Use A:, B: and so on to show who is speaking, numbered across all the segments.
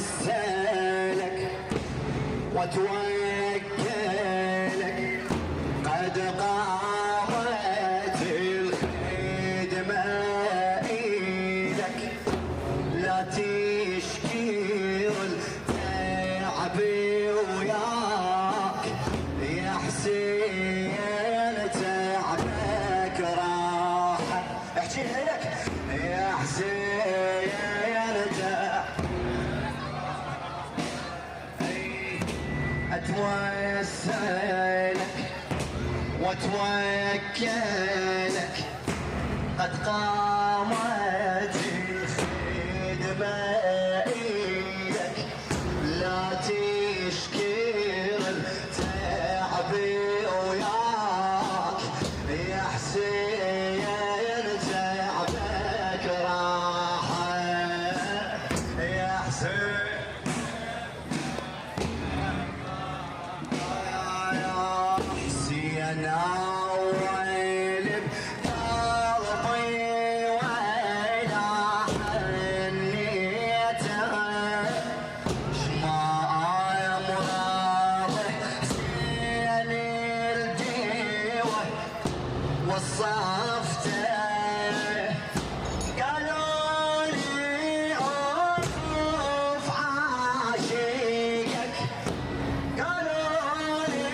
A: اتوسلك واتوكلك قد قامت الخدمة ايدك لا تشكي التعب وياك يا حسين تعبك راحة احكي لك يا حسين اتوسلك واتوكلك قد قامت الخدمة ايدك لا تشكي التعب وياك يا حسين تعبك راحة يا حسين أنا ويل بقلبي وإلى حنيتها شما مراضي حسين الديوة وصفته قالوا لي أوقف عاشقك قالوا لي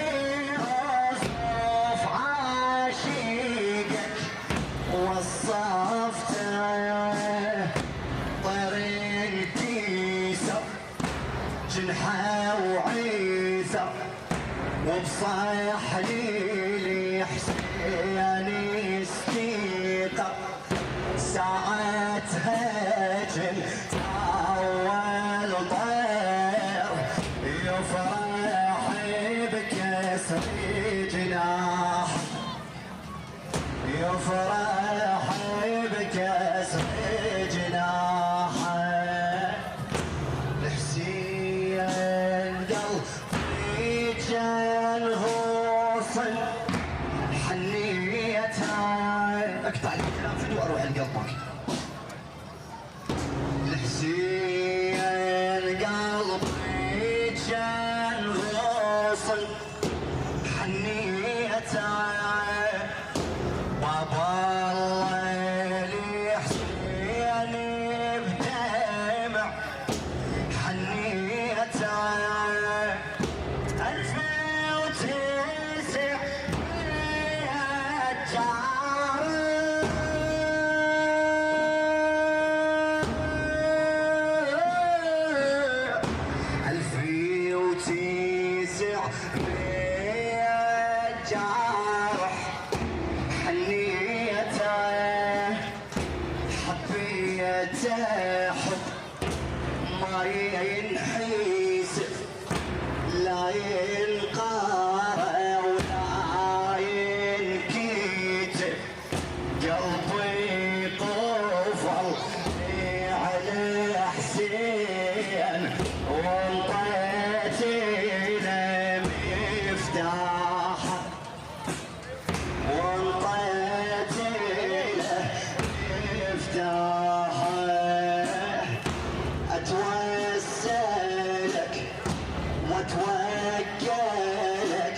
A: وصفته طريقتي سر جنحه وعيسى وبصيح لي حسين استيقظ ساعتها جنت اول طير يفرح بكسر جناح يفرح بكسر جناحه الحسين قلبي كان غوصن حنيتها اقطع الكلام في واروح لقلبك الحسين قلبي كان غوصن حنيتها بابا الليل حسين بدمع حنيته 2009 الجار 2009 الجارح حنيته حبيته حب ما ينحسب لا ينقارع ولا ينكتب قلبي طفل على حسين وانطيت له مفتاحه وانطيت له مفتاحه اتوسلك واتوكلك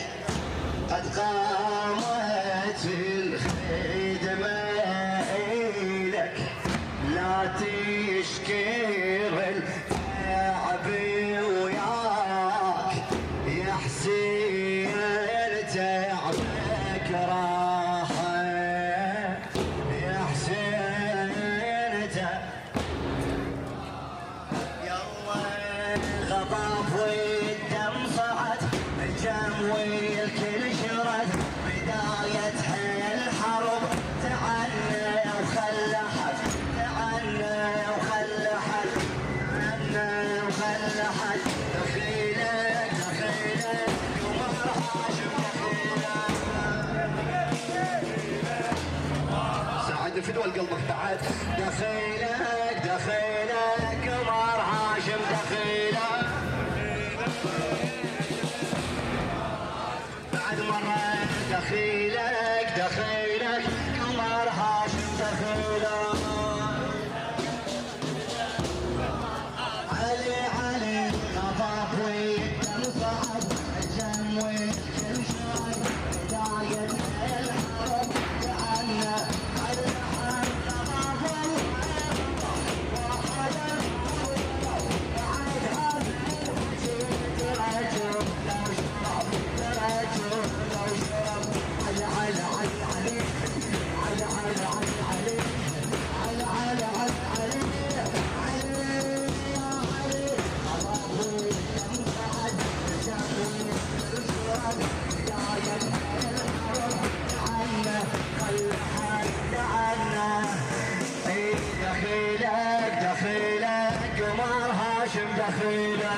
A: هاشم دخيله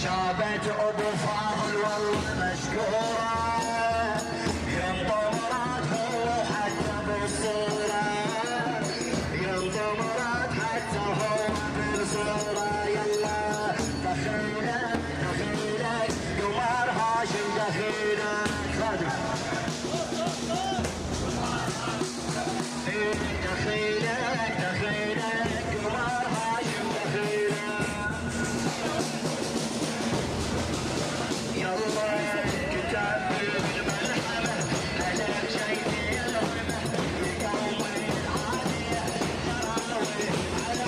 A: جابت ابو فاضل والله مشكوره ينطر راتها حتى بالصوره ينطر رات حتى هو بالصوره يلا دخيله دخيله قمر هاشم دخيله دخيلك دخيلك قمر هاشم دخيلك يلا كتاب بالملحمة على جيتي الهمة يقوم العادية تراوي على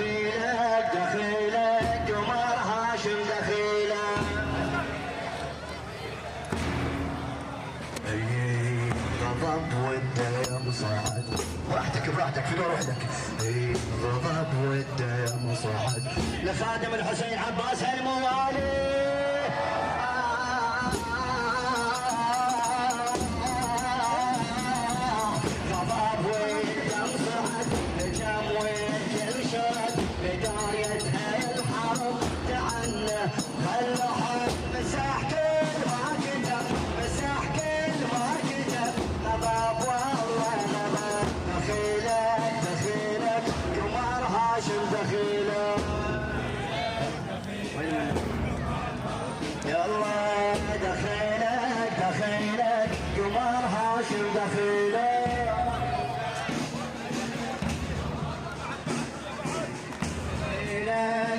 A: دخيلك دخيلك قمر هاشم دخيلك غضب والدم صعد براحتك براحتك في دور وحدك غضب والدم صعد لخادم الحسين عباس الموالي مساح كل ما كتب مساح كل ما كتب نباب والله نباب دخيلك دخيلك قمر هاشم دخيلك يلا دخيلك دخيلك قمر هاشم دخيلك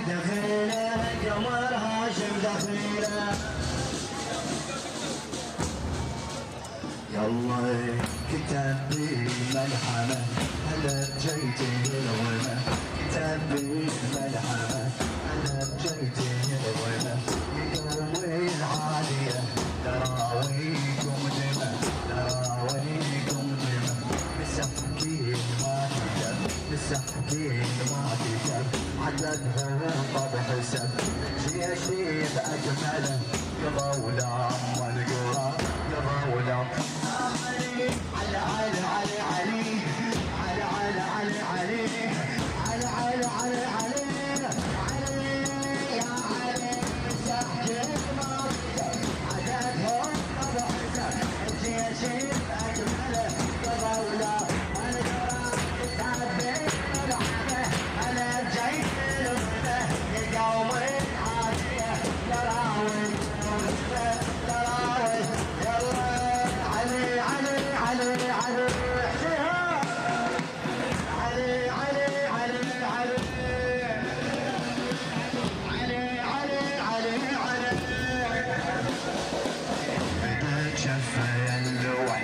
A: دخيلك قمر هاشم دخيلك يلا كتاب بي ملحمة هلا جيتي الغنى كتاب بي ملحمة هلا جيتي الغنى يقوي العالية دراويكم دمى دراويكم دمى مسحكين ما كتب مسحكين ما كتب عددها طب حسب جيشي بأجمله يضولام والقرى يضولام علي علي علي علي علي علي علي علي علي علي علي علي يا علي مسحكين ما عددها طب حسب جيشي بأجمله يضولام والقرى يتعبين العبه على جيش يقوم العافية يراوي يراوي يلا علي علي علي علي علي علي علي علي علي علي علي بدك شفة اللوح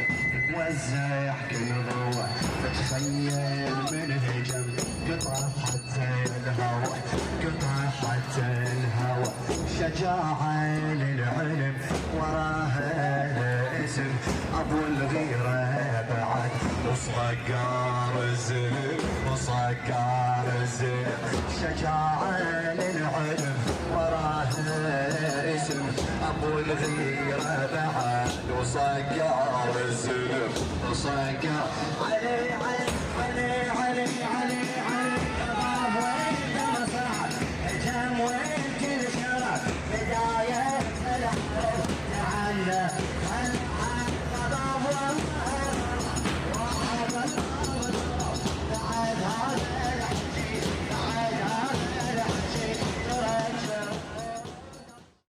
A: موزع كل ضوء بتخيل من هجم قطع حتى الهوى قطع حتى الهوى شجاعة للعلم وراها الاسم ابو الغيرة بعد وصقار الزلم وصقار الزلم شجاعة للعلم وراها اسم ابو الغيرة بعد وصقار الزلم وصقار علي علي